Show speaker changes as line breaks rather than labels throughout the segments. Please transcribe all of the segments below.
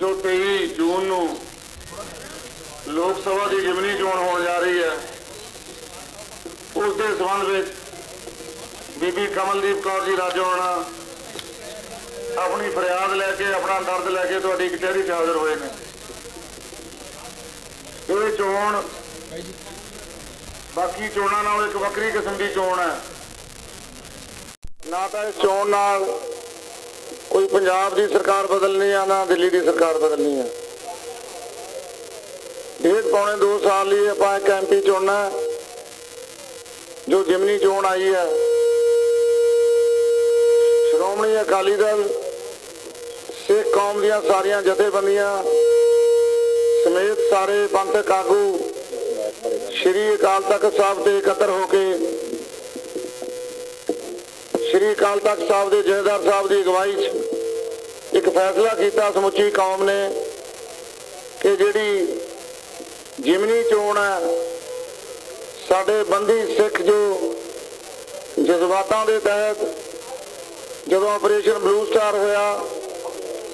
जो 23 जून ਨੂੰ लोक सभा की जिमनी चोण हो जा रही है, उसके संबंध में बीबी कमलदीप कौर जी राजोआणा अपनी फरियाद लैके अपना दर्द लैके तुहाडी कचहरी च हाजिर हुए हैं। ये चोण बाकी चोणों नालों एक वक्री किस्म की चोण है। ना तो इस चोण नाल कोई पंजाब की सरकार बदलनी है, ना दिल्ली की सरकार बदलनी है। 1.5-2 साल ही आप एक MP चुनना जो जिमनी चोण आई है। श्रोमणी अकाली दल, सिख कौम दियां सारियां जथेबंदियां समेत सारे पंथक आगू श्री अकाल तख्त साहब से एकत्र होके श्री अकाल तख्त साहब के जथेदार साहब की अगवाई एक फैसला किया समुची कौम ने कि जिहड़ी जिमनी चोण है, साडे बंदी सिख जो जज्बातों के तहत जो ऑपरेशन ब्लू स्टार होया,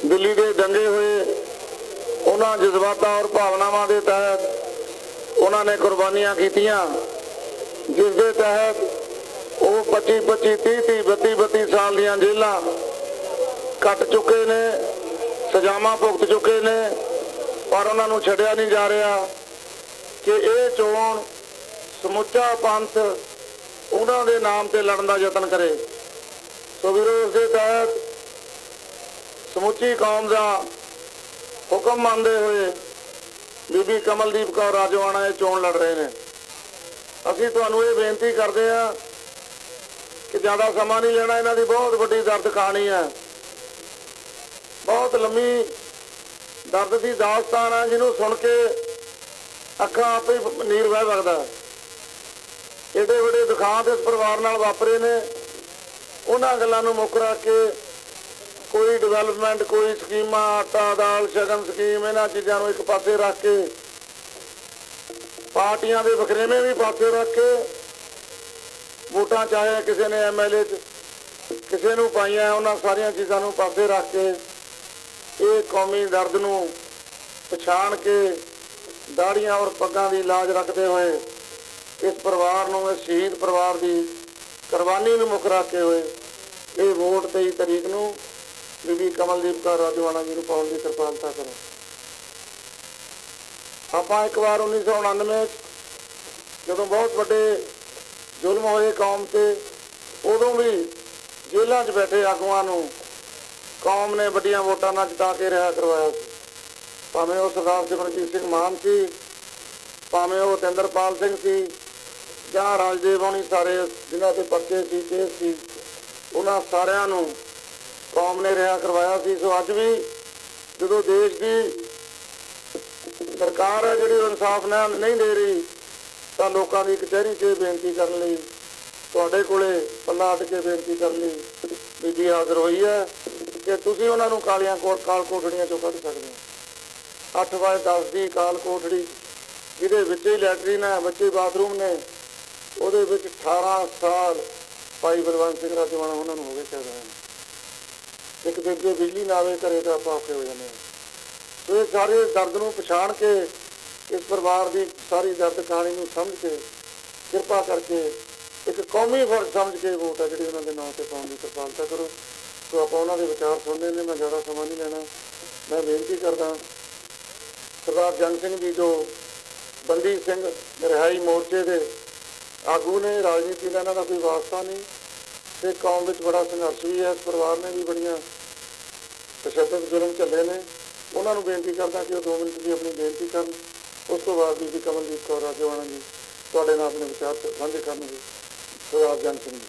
दिल्ली के दंगे हुए, उन्होंने जज्बातों और भावनावां के तहत उन्होंने कुर्बानियां कीतियां, जिस दे तहत वो 25-25, 30-30, 32 साल दियां जेलां कट चुके ने, सजावां भुगत चुके ने, पर उन्होंने छड्डिया नहीं जा रहा कि ये चोण समुचा पंथ उन्होंने नाम से लड़न का यतन करे। सो वीरो उसके तहत समुची कौम का हुक्म मानते हुए बीबी कमलदीप कौर राजोआणा ये चोण लड़ रहे हैं। असीं तुहानूं ये बेनती करते हैं कि ज़्यादा समा नहीं लेना, इन्हां दी बहुत वड्डी दर्द कहानी है, बहुत लंबी दर्द की दास्तान है, जिन्होंने सुन के अखा आप ही नीर बह लगता है। एडे बड़े दुखांत इस परिवार नाल वापरे ने, उन्होंने गल्लां नूं मुੱਖ रख के कोई डिवेलपमेंट, कोई स्कीम, आटा दाल शगन स्कीम, इन्हां चीज़ों नूं एक पासे रख के पार्टियां दे वखरेवें भी पासे रख के वोटां चाहे किसी ने MLA किसी नूं पाईआं, उन्हां सारियां चीज़ों नूं पासे रख के ये कौमी दर्द नूं पछाण के दाड़ियां और पग्गां की लाज रखते हुए इस परिवार नूं, इस शहीद परिवार की कुर्बानी नूं मुੱਖ रख के हुए ये वोट 23 तरीक नूं बीबी कमलदीप कौर राजोआणा जी नूं पाउण की किरपालता करो। आपां एक बार 1999 जदों बहुत बड़े जुल्म होए कौम ते, उदों भी जेलों च बैठे आगूआं नूं कौम ने वड्डियां वोटां नाल जिता के रिहा करवाया। भावें वो सरदार सिमरनजीत सिंह मान सी, भावें वो तिंदरपाल सिंह सी, जां राजदेव होनी, सारे जिन्हां ते परचे सी, केस सी, उन्हां सारिआं नूं कौम ने रिहा करवाया सी। सो अज भी जदों देश की सरकार है जिहड़ी इंसाफ नहीं दे रही, तां लोकां दी कचहरी 'च बेनती करन लई तुहाडे कोले पल्ला अड्ड के बेनती करन लई बीबी हाज़र हुई है कि तुसीं उन्हां नूं काल कोठड़ियां चों कढ सकदे हो। 8x10 की काल कोठड़ी जिहदे विच ही लैटरीन है, बच्चे बाथरूम ने, उहदे विच 18 साल भाई बलवंत सिंह राजोआणा उन्होंने हो गए कैद होए। एक दिन जे बिजली ना आवे घरे तो आपां औखे हो जांदे हां। सो ये सारे दर्द नूं पछाण के इस परिवार की सारी दर्द कहानी नूं समझ के किरपा करके एक कौमी फर्ज समझ के वोट है जिहड़ी उन्हां दे नाम ते पाउण दी किरपालता करो। सो आपां उन्हां दे विचार सुणदे ने, मैं ज़्यादा समा नहीं लेना। मैं बेनती करदा सरदार जंग सिंह जी जो बंदी सिंह रिहाई मोर्चे के आगू ने, राजनीति का इन्हां दा कोई वास्ता नहीं, सिख कौम में बड़ा संघर्ष भी है, इस परिवार ने भी बड़ियां तशद्दद जुल्म झल्ले ने। उन्होंने बेनती करदा कि 2 मिनट की अपनी बेनती करन, उस तो बाद बीबी कमलदीप कौर राजोआणा जी तुहाडे नाल अपने विचार साझे करनगे। सरदार जंग सिंह जी।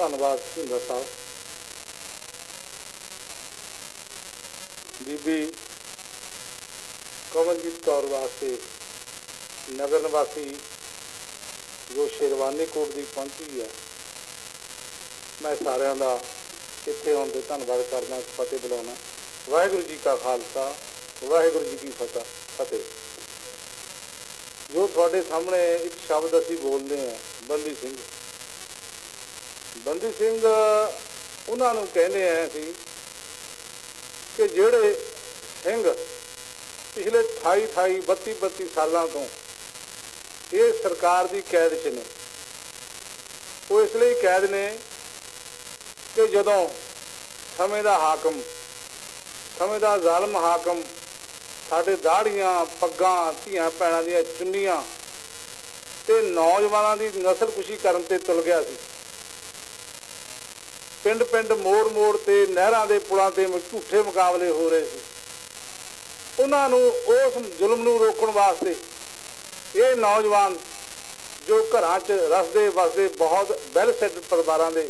धन्यवाद सिंघा साहब। बीबी कमलजीत कौर वास्ते नगर निवासी जो शेरवानी कोट की पहुंची है, मैं सारिਆਂ ਦਾ ਇੱਥੇ ਆਉਣ 'ਤੇ ਧੰਨਵਾਦ करना, फतेह बुलाना। ਵਾਹਿਗੁਰੂ ਜੀ ਕਾ ਖਾਲਸਾ ਵਾਹਿਗੁਰੂ ਜੀ ਕੀ ਫਤਿਹ। ਜੋ ਤੁਹਾਡੇ ਸਾਹਮਣੇ ਇੱਕ ਸ਼ਬਦ ਅਸੀਂ ਬੋਲਦੇ ਹਾਂ, ਬੰਦੀ ਸਿੰਘ। ਬੰਦੀ ਸਿੰਘ ਉਹਨਾਂ ਨੂੰ ਕਹਿੰਦੇ ਆ ਅਸੀਂ ਕਿ ਜਿਹੜੇ ਸਿੰਘ ਪਿਛਲੇ 32 ਸਾਲਾਂ ਤੋਂ ਇਹ ਸਰਕਾਰ ਦੀ ਕੈਦ 'ਚ ਨੇ। ਉਹ ਇਸ ਲਈ ਕੈਦ ਨੇ ਕਿ ਜਦੋਂ ਸਮੇਂ ਦਾ ਹਾਕਮ, ਸਮੇਂ ਦਾ ਜ਼ਾਲਮ ਹਾਕਮ ਸਾਡੇ ਦਾੜੀਆਂ, ਪੱਗਾਂ, ਧੀਆਂ ਭੈਣਾਂ ਦੀਆਂ ਚੁੰਨੀਆਂ ਤੇ ਨੌਜਵਾਨਾਂ ਦੀ ਨਸਲਕੁਸ਼ੀ ਕਰਨ ਤੇ ਤੁਲ ਗਿਆ ਸੀ। ਪਿੰਡ ਪਿੰਡ, ਮੋੜ ਮੋੜ ਤੇ, ਨਹਿਰਾਂ ਦੇ ਪੁਲਾਂ ਤੇ ਝੂਠੇ ਮੁਕਾਬਲੇ ਹੋ ਰਹੇ ਸੀ। ਉਹਨਾਂ ਨੂੰ ਉਸ ਜ਼ੁਲਮ ਨੂੰ ਰੋਕਣ ਵਾਸਤੇ ਇਹ ਨੌਜਵਾਨ ਜੋ ਘਰਾਂ 'ਚ ਰਸਦੇ ਵਸਦੇ ਬਹੁਤ ਵੈਲ ਸੈਟ ਪਰਿਵਾਰਾਂ ਦੇ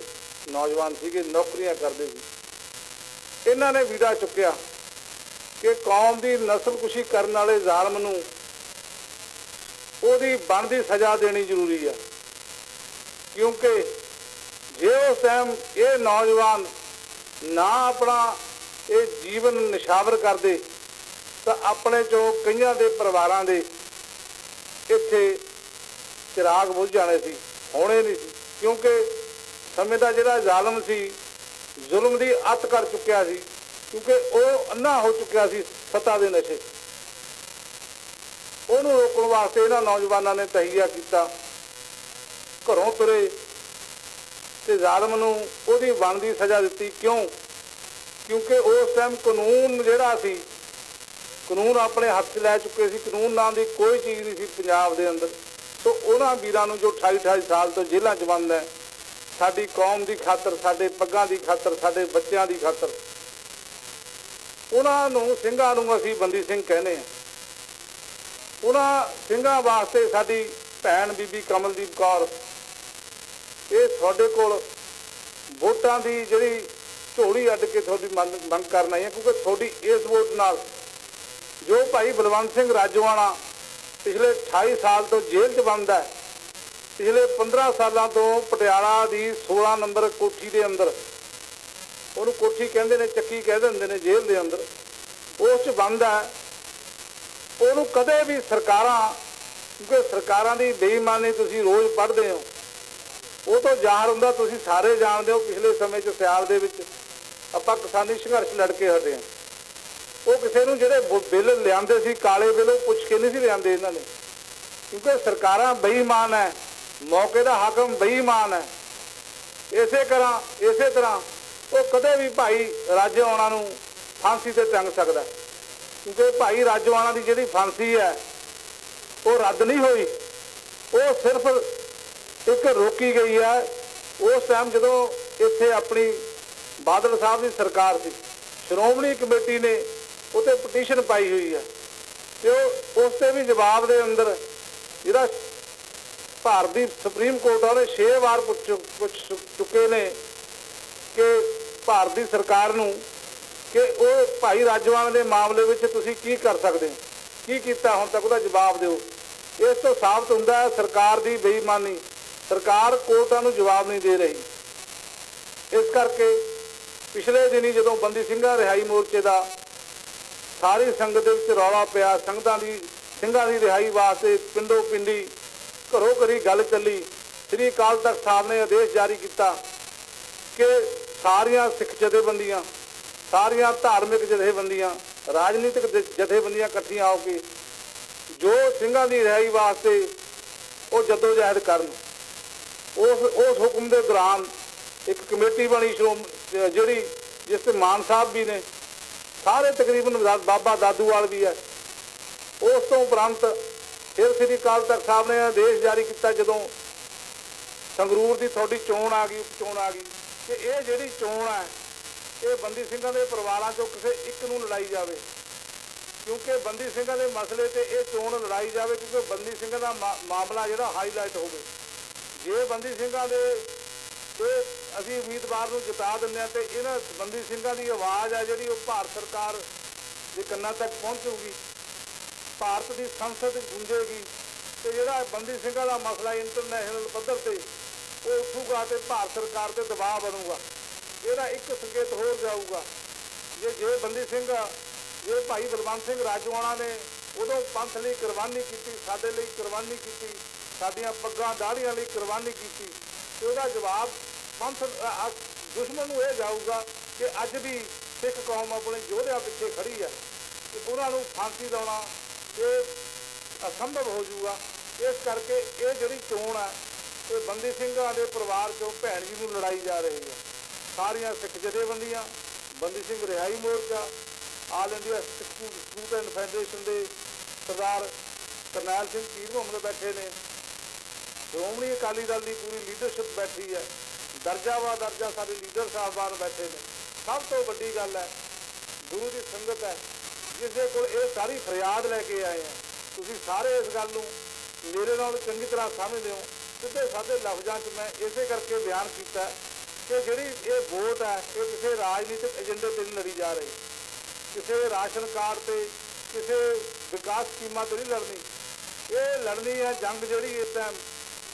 ਨੌਜਵਾਨ ਸੀਗੇ, ਨੌਕਰੀਆਂ ਕਰਦੇ ਸੀ, ਇਹਨਾਂ ਨੇ ਵੀੜਾ ਚੁੱਕਿਆ ਕਿ ਕੌਮ ਦੀ ਨਸਲਕੁਸ਼ੀ ਕਰਨ ਵਾਲੇ ਜ਼ਾਲਮ ਨੂੰ ਉਹਦੀ ਬਣਦੀ ਸਜ਼ਾ ਦੇਣੀ ਜ਼ਰੂਰੀ ਆ। ਕਿਉਂਕਿ ਜੇ ਉਸ ਟਾਈਮ ਇਹ ਨੌਜਵਾਨ ਨਾ ਆਪਣਾ ਇਹ ਜੀਵਨ ਨਿਸ਼ਾਵਰ ਕਰਦੇ ਤਾਂ ਆਪਣੇ ਚੋਂ ਕਈਆਂ ਦੇ ਪਰਿਵਾਰਾਂ ਦੇ ਇੱਥੇ ਚਿਰਾਗ ਬੁੱਝ ਜਾਣੇ ਸੀ, ਹੋਣੇ ਨਹੀਂ ਸੀ। ਕਿਉਂਕਿ ਸਮੇਂ ਦਾ ਜਿਹੜਾ ਜ਼ਾਲਮ ਸੀ, ਜ਼ੁਲਮ ਦੀ ਅੱਤ ਕਰ ਚੁੱਕਿਆ ਸੀ, ਕਿਉਂਕਿ ਉਹ ਅੰਨਾ ਹੋ ਚੁੱਕਿਆ ਸੀ ਸੱਤਾ ਦੇ ਨਸ਼ੇ। ਉਹਨੂੰ ਰੋਕਣ ਵਾਸਤੇ ਇਹਨਾਂ ਨੌਜਵਾਨਾਂ ਨੇ ਤਹੀਆ ਕੀਤਾ, ਘਰੋਂ ਤੁਰੇ ਤੇ ਜ਼ਾਲਮ ਨੂੰ ਉਹਦੀ ਬਣਦੀ ਸਜ਼ਾ ਦਿੱਤੀ। ਕਿਉਂਕਿ ਉਸ ਟਾਈਮ ਕਾਨੂੰਨ ਜਿਹੜਾ ਸੀ, ਕਾਨੂੰਨ ਆਪਣੇ ਹੱਥ 'ਚ ਲੈ ਚੁੱਕੇ ਸੀ। ਕਾਨੂੰਨ ਨਾਮ ਦੀ ਕੋਈ ਚੀਜ਼ ਨਹੀਂ ਸੀ ਪੰਜਾਬ ਦੇ ਅੰਦਰ। ਸੋ ਉਹਨਾਂ ਵੀਰਾਂ ਨੂੰ ਜੋ 28 ਸਾਲ ਤੋਂ ਜੇਲ੍ਹਾਂ 'ਚ ਬੰਦ ਹੈ, ਸਾਡੀ ਕੌਮ ਦੀ ਖਾਤਰ, ਸਾਡੇ ਪੱਗਾਂ ਦੀ ਖਾਤਰ, ਸਾਡੇ ਬੱਚਿਆਂ ਦੀ ਖਾਤਰ, ਉਹਨਾਂ ਨੂੰ ਸਿੰਘਾਂ ਨੂੰ ਅਸੀਂ ਬੰਦੀ ਸਿੰਘ ਕਹਿੰਦੇ ਹਾਂ। ਉਹਨਾਂ ਸਿੰਘਾਂ ਵਾਸਤੇ ਸਾਡੀ ਭੈਣ ਬੀਬੀ ਕਮਲਦੀਪ ਕੌਰ, ਇਹ ਤੁਹਾਡੇ ਕੋਲ ਵੋਟਾਂ ਦੀ ਜਿਹੜੀ ਝੋਲੀ ਅੱਡ ਕੇ ਤੁਹਾਡੀ ਮੰਗ ਕਰਨ ਆਈ ਹੈ। ਕਿਉਂਕਿ ਤੁਹਾਡੀ ਇਸ ਵੋਟ ਨਾਲ ਜੋ ਭਾਈ ਬਲਵੰਤ ਸਿੰਘ ਰਾਜੋਆਣਾ ਪਿਛਲੇ 28 ਸਾਲ ਤੋਂ ਜੇਲ੍ਹ 'ਚ ਬੰਦ ਹੈ, ਪਿਛਲੇ 15 ਸਾਲਾਂ ਤੋਂ ਪਟਿਆਲਾ ਦੀ 16 ਨੰਬਰ ਕੋਠੀ ਦੇ ਅੰਦਰ, ਉਹਨੂੰ ਕੋਠੀ ਕਹਿੰਦੇ ਨੇ, ਚੱਕੀ ਕਹਿ ਦਿੰਦੇ ਨੇ, ਜੇਲ੍ਹ ਦੇ ਅੰਦਰ ਉਸ 'ਚ ਬੰਦ ਹੈ। ਉਹਨੂੰ ਕਦੇ ਵੀ ਸਰਕਾਰਾਂ, ਕਿਉਂਕਿ ਸਰਕਾਰਾਂ ਦੀ ਬੇਈਮਾਨੀ ਤੁਸੀਂ ਰੋਜ਼ ਪੜ੍ਹਦੇ ਹੋ, ਉਹ ਤੋਂ ਜ਼ਾਹਰ ਹੁੰਦਾ। ਤੁਸੀਂ ਸਾਰੇ ਜਾਣਦੇ ਹੋ ਪਿਛਲੇ ਸਮੇਂ 'ਚ ਸਿਆਲ ਦੇ ਵਿੱਚ ਆਪਾਂ ਕਿਸਾਨੀ ਸੰਘਰਸ਼ ਲੜ ਕੇ ਹਟੇ ਹਾਂ। ਉਹ ਕਿਸੇ ਨੂੰ ਜਿਹੜੇ ਬਿੱਲ ਲਿਆਂਦੇ ਸੀ, ਕਾਲੇ ਬਿੱਲ, ਉਹ ਪੁੱਛ ਕੇ ਨਹੀਂ ਸੀ ਲਿਆਂਦੇ ਇਹਨਾਂ ਨੇ, ਕਿਉਂਕਿ ਸਰਕਾਰਾਂ ਬੇਈਮਾਨ ਹੈ, ਮੌਕੇ ਦਾ ਹਾਕਮ ਬੇਈਮਾਨ ਹੈ। ਇਸੇ ਤਰ੍ਹਾਂ ਉਹ ਕਦੇ ਵੀ ਭਾਈ ਰਾਜੋਆਣਾ ਨੂੰ ਫਾਂਸੀ ਤੇ ਟੰਗ ਸਕਦਾ, ਕਿਉਂਕਿ ਭਾਈ ਰਾਜੋਆਣਾ ਦੀ ਜਿਹੜੀ ਫਾਂਸੀ ਹੈ ਉਹ ਰੱਦ ਨਹੀਂ ਹੋਈ, ਉਹ ਸਿਰਫ ਇੱਕ ਰੋਕੀ ਗਈ ਹੈ। ਉਸ ਟਾਈਮ ਜਦੋਂ ਇੱਥੇ ਆਪਣੀ ਬਾਦਲ ਸਾਹਿਬ ਦੀ ਸਰਕਾਰ ਸੀ, ਸ਼੍ਰੋਮਣੀ ਕਮੇਟੀ ਨੇ ਉੱਤੇ ਪਟੀਸ਼ਨ ਪਾਈ ਹੋਈ ਹੈ ਤੇ ਉਸ ਤੇ ਵੀ ਜਵਾਬ ਦੇ ਅੰਦਰ ਜਿਹੜਾ ਭਾਰਤ ਦੀ ਸੁਪਰੀਮ ਕੋਰਟ ਉਹਨੇ 6 ਵਾਰ ਪੁੱਛ ਚੁੱਕੇ ਨੇ ਕਿ ਭਾਰਤ ਦੀ ਸਰਕਾਰ ਨੂੰ ਕਿ ਉਹ ਭਾਈ ਰਾਜੋਆਣਾ ਦੇ ਮਾਮਲੇ ਵਿੱਚ ਤੁਸੀਂ ਕੀ ਕਰ ਸਕਦੇ ਹੋ, ਕੀ ਕੀਤਾ ਹੁਣ ਤੱਕ, ਉਹਦਾ ਜਵਾਬ ਦਿਓ। ਇਸ ਤੋਂ ਸਾਬਤ ਹੁੰਦਾ ਹੈ ਸਰਕਾਰ ਦੀ ਬੇਈਮਾਨੀ। ਸਰਕਾਰ ਕੋਰਟਾਂ ਨੂੰ ਜਵਾਬ ਨਹੀਂ ਦੇ ਰਹੀ। ਇਸ ਕਰਕੇ ਪਿਛਲੇ ਦਿਨੀ ਜਦੋਂ ਬੰਦੀ ਸਿੰਘਾਂ ਰਿਹਾਈ ਮੋਰਚੇ ਦਾ ਸਾਰੀ ਸੰਗਤ ਦੇ ਵਿੱਚ ਰੌਲਾ ਪਿਆ, ਸਿੰਘਾਂ ਦੀ ਰਿਹਾਈ ਵਾਸਤੇ ਪਿੰਡੋ ਪਿੰਡੀ, ਘਰੋਂ ਘਰੀ ਗੱਲ ਚੱਲੀ, ਸ੍ਰੀ ਅਕਾਲ ਤਖਤ ਸਾਹਿਬ ਨੇ ਆਦੇਸ਼ ਜਾਰੀ ਕੀਤਾ ਕਿ ਸਾਰੀਆਂ ਸਿੱਖ ਜਥੇਬੰਦੀਆਂ, ਸਾਰੀਆਂ ਧਾਰਮਿਕ ਜਥੇਬੰਦੀਆਂ, ਰਾਜਨੀਤਿਕ ਜਥੇਬੰਦੀਆਂ ਇਕੱਠੀਆਂ ਹੋ ਕੇ ਜੋ ਸਿੰਘਾਂ ਦੀ ਰਿਹਾਈ ਵਾਸਤੇ ਉਹ ਜਦੋਜਹਿਦ ਕਰਨ। ਉਸ ਹੁਕਮ ਦੇ ਦੌਰਾਨ ਇੱਕ ਕਮੇਟੀ ਬਣੀ ਜਿਹੜੀ ਜਿਸ ਤੇ ਮਾਨ ਸਾਹਿਬ ਵੀ ਨੇ, ਸਾਰੇ ਤਕਰੀਬਨ ਬਾਬਾ ਦਾਦੂਵਾਲ ਵੀ ਹੈ। ਉਸ ਤੋਂ ਉਪਰੰਤ ਫਿਰ ਸ੍ਰੀ ਅਕਾਲ ਤਖਤ ਸਾਹਿਬ ਨੇ ਆਦੇਸ਼ ਜਾਰੀ ਕੀਤਾ, ਜਦੋਂ ਸੰਗਰੂਰ ਦੀ ਤੁਹਾਡੀ ਚੋਣ ਆ ਗਈ, ਉਪ-ਚੋਣ ਆ ਗਈ, ਕਿ ਇਹ ਜਿਹੜੀ ਚੋਣ ਹੈ ਇਹ ਬੰਦੀ ਸਿੰਘਾਂ ਦੇ ਪਰਿਵਾਰਾਂ 'ਚੋਂ ਕਿਸੇ ਇੱਕ ਨੂੰ ਲੜਾਈ ਜਾਵੇ, ਕਿਉਂਕਿ ਬੰਦੀ ਸਿੰਘਾਂ ਦੇ ਮਸਲੇ ਤੇ ਇਹ ਚੋਣ ਲੜਾਈ ਜਾਵੇ, ਕਿਉਂਕਿ ਬੰਦੀ ਸਿੰਘਾਂ ਦਾ ਮਾਮਲਾ ਜਿਹੜਾ ਹਾਈਲਾਈਟ ਹੋਵੇ। ਜੇ ਬੰਦੀ ਸਿੰਘਾਂ ਦੇ ਅਸੀਂ ਉਮੀਦਵਾਰ ਨੂੰ ਜਿਤਾ ਦਿੰਦੇ ਹਾਂ ਤੇ ਇਹਨਾਂ ਬੰਦੀ ਸਿੰਘਾਂ ਦੀ ਆਵਾਜ਼ ਹੈ ਜਿਹੜੀ ਉਹ ਭਾਰਤ ਸਰਕਾਰ ਦੇ ਕੰਨਾਂ ਤੱਕ ਪਹੁੰਚੂਗੀ, ਭਾਰਤ ਦੀ ਸੰਸਦ ਗੂੰਜੇਗੀ ਤੇ ਜਿਹੜਾ ਬੰਦੀ ਸਿੰਘਾਂ ਦਾ ਮਸਲਾ ਇੰਟਰਨੈਸ਼ਨਲ ਪੱਧਰ ਤੇ ਉਹ ਉੱਠੂਗਾ ਤੇ ਭਾਰਤ ਸਰਕਾਰ ਤੇ ਦਬਾਅ ਬਣੂਗਾ। ਇਹਦਾ ਇੱਕ ਸੰਕੇਤ ਹੋਰ ਜਾਊਗਾ, ਜੇ ਬੰਦੀ ਸਿੰਘ ਜੇ ਭਾਈ ਬਲਵੰਤ ਸਿੰਘ ਰਾਜੋਆਣਾ ਨੇ ਉਦੋਂ ਪੰਥ ਲਈ ਕੁਰਬਾਨੀ ਕੀਤੀ, ਸਾਡੇ ਲਈ ਕੁਰਬਾਨੀ ਕੀਤੀ, ਸਾਡੀਆਂ ਪੱਗਾਂ ਦਾੜ੍ਹੀਆਂ ਲਈ ਕੁਰਬਾਨੀ ਕੀਤੀ, ਤੇ ਉਹਦਾ ਜਵਾਬ ਪੰਥ ਦੁਸ਼ਮਣ ਨੂੰ ਇਹ ਜਾਊਗਾ ਕਿ ਅੱਜ ਵੀ ਸਿੱਖ ਕੌਮ ਆਪਣੇ ਯੋਧਿਆਂ ਪਿੱਛੇ ਖੜੀ ਹੈ ਤੇ ਉਹਨਾਂ ਨੂੰ ਫਾਂਸੀ ਲਾਉਣਾ ਇਹ ਅਸੰਭਵ ਹੋ ਜਾਊਗਾ। ਇਸ ਕਰਕੇ ਇਹ ਜਿਹੜੀ ਚੋਣ ਹੈ ਇਹ ਬੰਦੀ ਸਿੰਘਾਂ ਦੇ ਪਰਿਵਾਰ ਚੋਂ ਭੈਣ ਜੀ ਨੂੰ ਲੜਾਈ ਜਾ ਰਹੀ ਹੈ। ਸਾਰੀਆਂ ਸਿੱਖ ਜਥੇਬੰਦੀਆਂ, ਬੰਦੀ ਸਿੰਘ ਰਿਹਾਈ ਮੋਰਚਾ, ਆਲ ਇੰਡੀਆ ਸਟੂਡੈਂਟ ਫੈਡਰੇਸ਼ਨ ਦੇ ਸਰਦਾਰ ਕਰਨੈਲ ਸਿੰਘ ਪੀਰ ਮੁਹੰਮਦ ਬੈਠੇ ਨੇ, ਸ਼੍ਰੋਮਣੀ ਅਕਾਲੀ ਦਲ ਦੀ ਪੂਰੀ ਲੀਡਰਸ਼ਿਪ ਬੈਠੀ ਹੈ, ਦਰਜਾ ਵਾ ਦਰਜਾ ਸਾਡੇ ਲੀਡਰ ਸਾਹਿਬਾਨ ਬੈਠੇ ਨੇ। ਸਭ ਤੋਂ ਵੱਡੀ ਗੱਲ ਹੈ ਗੁਰੂ ਦੀ ਸੰਗਤ ਹੈ ਜਿਸ ਦੇ ਕੋਲ ਇਹ ਸਾਰੀ ਫਰਿਆਦ ਲੈ ਕੇ ਆਏ ਆ। ਤੁਸੀਂ ਸਾਰੇ ਇਸ ਗੱਲ ਨੂੰ ਮੇਰੇ ਨਾਲ ਚੰਗੀ ਤਰ੍ਹਾਂ ਸਮਝਦੇ ਹੋ। ਸਿੱਧੇ ਸਾਦੇ ਲਫ਼ਜ਼ਾਂ 'ਚ ਮੈਂ ਇਸੇ ਕਰਕੇ ਬਿਆਨ ਕੀਤਾ ਕਿ ਜਿਹੜੀ ਇਹ ਵੋਟ ਹੈ ਇਹ ਕਿਸੇ ਰਾਜਨੀਤਿਕ ਏਜੰਡੇ 'ਤੇ ਨਹੀਂ ਲੜੀ ਜਾ ਰਹੀ, ਕਿਸੇ ਰਾਸ਼ਨ ਕਾਰਡ 'ਤੇ, ਕਿਸੇ ਵਿਕਾਸ ਸਕੀਮਾਂ 'ਤੇ ਨਹੀਂ ਲੜਨੀ। ਇਹ ਲੜਨੀ ਹੈ ਜੰਗ ਜਿਹੜੀ ਇਸ ਟਾਈਮ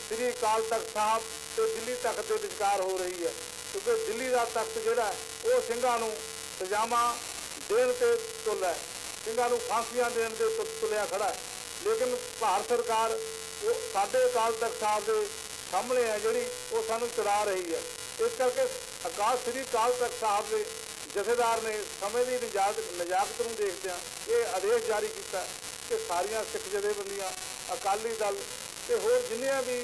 ਸ੍ਰੀ ਅਕਾਲ ਤਖਤ ਸਾਹਿਬ ਤੇ ਦਿੱਲੀ ਤਖਤ ਦੇ ਵਿਚਕਾਰ ਹੋ ਰਹੀ ਹੈ, ਕਿਉਂਕਿ ਦਿੱਲੀ ਦਾ ਤਖਤ ਜਿਹੜਾ ਉਹ ਸਿੰਘਾਂ ਨੂੰ ਸਜ਼ਾਵਾਂ ਦੇਣ ਤੇ ਤੁੱਲ ਹੈ, ਸਿੰਘਾਂ ਨੂੰ ਫਾਂਸੀਆਂ ਦੇਣ ਦੇ ਤੁੱਲਿਆ ਖੜਾ ਹੈ। ਲੇਕਿਨ ਭਾਰਤ ਸਰਕਾਰ ਉਹ ਸਾਡੇ ਅਕਾਲ ਤਖਤ ਸਾਹਿਬ ਦੇ ਸਾਹਮਣੇ ਹੈ ਜਿਹੜੀ ਉਹ ਸਾਨੂੰ ਚੜਾ ਰਹੀ ਹੈ। ਇਸ ਕਰਕੇ ਸ੍ਰੀ ਅਕਾਲ ਤਖਤ ਸਾਹਿਬ ਦੇ ਜਥੇਦਾਰ ਨੇ ਸਮੇਂ ਦੀ ਨਜਾਕਤ ਨੂੰ ਦੇਖਦਿਆਂ ਇਹ ਆਦੇਸ਼ ਜਾਰੀ ਕੀਤਾ ਕਿ ਸਾਰੀਆਂ ਸਿੱਖ ਜਥੇਬੰਦੀਆਂ, ਅਕਾਲੀ ਦਲ ਤੇ ਹੋਰ ਜਿੰਨੀਆਂ ਵੀ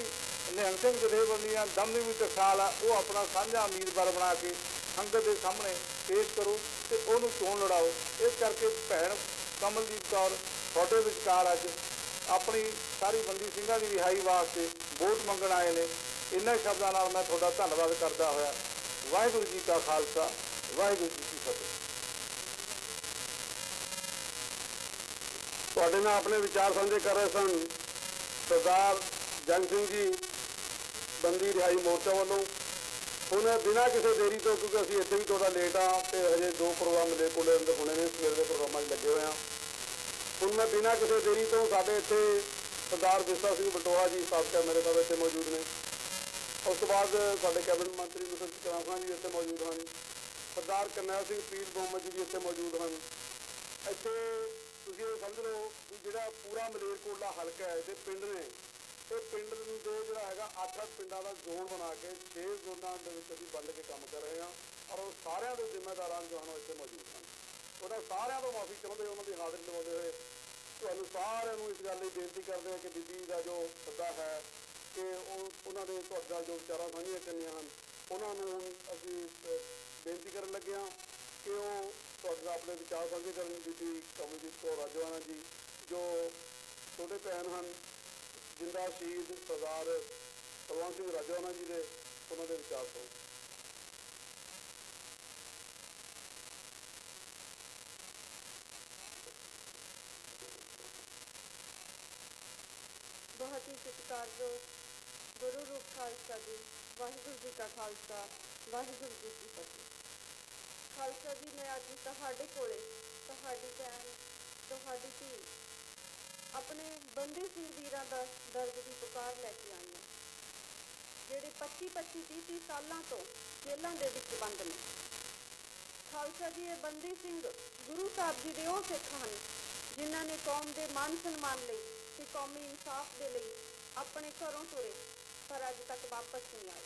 ਨਿਹੰਗ ਸਿੰਘ ਜਥੇਬੰਦੀਆਂ ਦਮਦਮੀ ਟਕਸਾਲ ਆ ਉਹ ਆਪਣਾ ਸਾਂਝਾ ਉਮੀਦਵਾਰ ਬਣਾ ਕੇ ਸੰਗਤ ਦੇ ਸਾਹਮਣੇ ਪੇਸ਼ ਕਰੋ ਤੇ ਉਹਨੂੰ ਚੋਣ ਲੜਾਓ। ਇਸ ਕਰਕੇ ਭੈਣ ਕਮਲਜੀਤ ਕੌਰ ਤੁਹਾਡੇ ਵਿਚਕਾਰ ਅੱਜ ਆਪਣੀ ਸਾਰੀ ਬੰਦੀ ਸਿੰਘਾਂ ਦੀ ਰਿਹਾਈ ਵਾਸਤੇ ਵੋਟ ਮੰਗਣ ਆਏ ਨੇ। ਇਹਨਾਂ ਸ਼ਬਦਾਂ ਨਾਲ ਮੈਂ ਤੁਹਾਡਾ ਧੰਨਵਾਦ ਕਰਦਾ ਹੋਇਆ ਵਾਹਿਗੁਰੂ ਜੀ ਕਾ ਖਾਲਸਾ, ਵਾਹਿਗੁਰੂ ਜੀ ਕੀ ਫਤਿਹ।
ਤੁਹਾਡੇ ਨਾਲ ਆਪਣੇ ਵਿਚਾਰ ਸਾਂਝੇ ਕਰ ਰਹੇ ਸਨ ਸਰਦਾਰ ਜੰਗ ਸਿੰਘ ਜੀ ਬੰਦੀ ਰਿਹਾਈ ਮੋਰਚਾ ਵੱਲੋਂ। ਹੁਣ ਬਿਨਾਂ ਕਿਸੇ ਦੇਰੀ ਤੋਂ, ਕਿਉਂਕਿ ਅਸੀਂ ਇੱਥੇ ਵੀ ਥੋੜਾ ਲੇਟ ਆ ਤੇ ਹਜੇ 2 ਪ੍ਰੋਗਰਾਮ ਦੇ ਕੋਲੇ ਅੰਦਰ ਹੋਣੇ ਨੇ, ਸਵੇਰ ਦੇ ਪ੍ਰੋਗਰਾਮਾਂ 'ਚ ਲੱਗੇ ਹੋਏ ਆ। ਹੁਣ ਮੈਂ ਬਿਨਾਂ ਕਿਸੇ ਦੇਰੀ ਤੋਂ ਸਾਡੇ ਇੱਥੇ ਸਰਦਾਰ ਵਿਸਾ ਸਿੰਘ ਬਟੋਹਾ ਜੀ ਸਾਬਕਾ ਮੇਰੇ ਸਾਹਿਬ ਇੱਥੇ ਮੌਜੂਦ ਨੇ। ਉਸ ਤੋਂ ਬਾਅਦ ਸਾਡੇ ਕੈਬਨਿਟ ਮੰਤਰੀ ਮਿਸਟਰ ਚਕਰਾਸਾ ਜੀ ਇੱਥੇ ਮੌਜੂਦ ਹਨ। ਸਰਦਾਰ ਕਰਨੈਲ ਸਿੰਘ ਪੀਰ ਮੁਹੰਮਦ ਜੀ ਵੀ ਇੱਥੇ ਮੌਜੂਦ ਹਨ। ਇੱਥੇ ਤੁਸੀਂ ਇਹ ਸਮਝ ਲਓ ਵੀ ਜਿਹੜਾ ਪੂਰਾ ਮਲੇਰਕੋਟਲਾ ਹਲਕਾ ਹੈ, ਇਹਦੇ ਪਿੰਡ ਨੇ, ਇਹ ਪਿੰਡ ਨੂੰ ਜਿਹੜਾ ਹੈਗਾ 8 ਪਿੰਡਾਂ ਦਾ ਜ਼ੋਨ ਬਣਾ ਕੇ 6 ਜ਼ੋਨਾਂ ਦੇ ਵਿੱਚ ਅਸੀਂ ਵੰਡ ਕੇ ਕੰਮ ਕਰ ਰਹੇ ਹਾਂ ਔਰ ਉਹ ਸਾਰਿਆਂ ਦੇ ਜ਼ਿੰਮੇਦਾਰਾਂ ਜੋ ਹਨ ਇੱਥੇ ਮੌਜੂਦ ਹਨ। ਉਹਦਾ ਸਾਰਿਆਂ ਤੋਂ ਮਾਫੀ ਚਾਹੁੰਦੇ, ਉਹਨਾਂ ਦੀ ਹਾਜ਼ਰੀ ਲਵਾਉਂਦੇ ਹੋਏ ਤੁਹਾਨੂੰ ਸਾਰਿਆਂ ਨੂੰ ਇਸ ਗੱਲ ਲਈ ਬੇਨਤੀ ਕਰਦੇ ਹਾਂ ਕਿ ਬੀਬੀ ਦਾ ਜੋ ਸੱਦਾ ਹੈ ਕਿ ਉਹਨਾਂ ਦੇ ਤੁਹਾਡਾ ਜੋ ਵਿਚਾਰਾਂ ਸਾਂਝੀਆਂ ਕਰਨੀਆਂ ਹਨ ਉਹਨਾਂ ਨੂੰ ਅਸੀਂ ਬੇਨਤੀ ਕਰਨ ਲੱਗੇ ਹਾਂ ਕਿ ਉਹ ਤੁਹਾਡੇ ਨਾਲ ਆਪਣੇ ਵਿਚਾਰ ਸਾਂਝੇ ਕਰਨ। ਬੀਬੀ ਕਮਲਜੀਤ ਕੌਰ ਰਾਜੋਆਣਾ ਜੀ ਜੋ ਛੋਟੇ ਭੈਣ ਹਨ ਜਿੰਦਾ ਸ਼ਹੀਦ ਸਰਦਾਰ ਬਲਵੰਤ ਸਿੰਘ ਰਾਜੋਆਣਾ ਜੀ ਦੇ, ਉਹਨਾਂ ਦੇ ਵਿਚਾਰ ਤੋਂ।
बहुत ही सत्कारयोग गुरु रूप खालसा जी, वाहिगुरू जी का खालसा, वाहिगुरू जी की फतेह। खालसा जी मैं अज तुहाडे कोले तुहाडी भैन तुहाडी धी अपने बंदी सिंह वीरां दा दर्द की पुकार लैके आई हां, जिहड़े 25-25 30 सालों तो जेलों दे विच बंद ने। खालसा जी ये बंदी सिंह गुरु साहब जी दे ओह सिख हन जिन्हां ने कौम दे मान सन्मान लई ते कौमी इंसाफ दे लई अपने घरों तुरे पर अज तक वापस नहीं आए।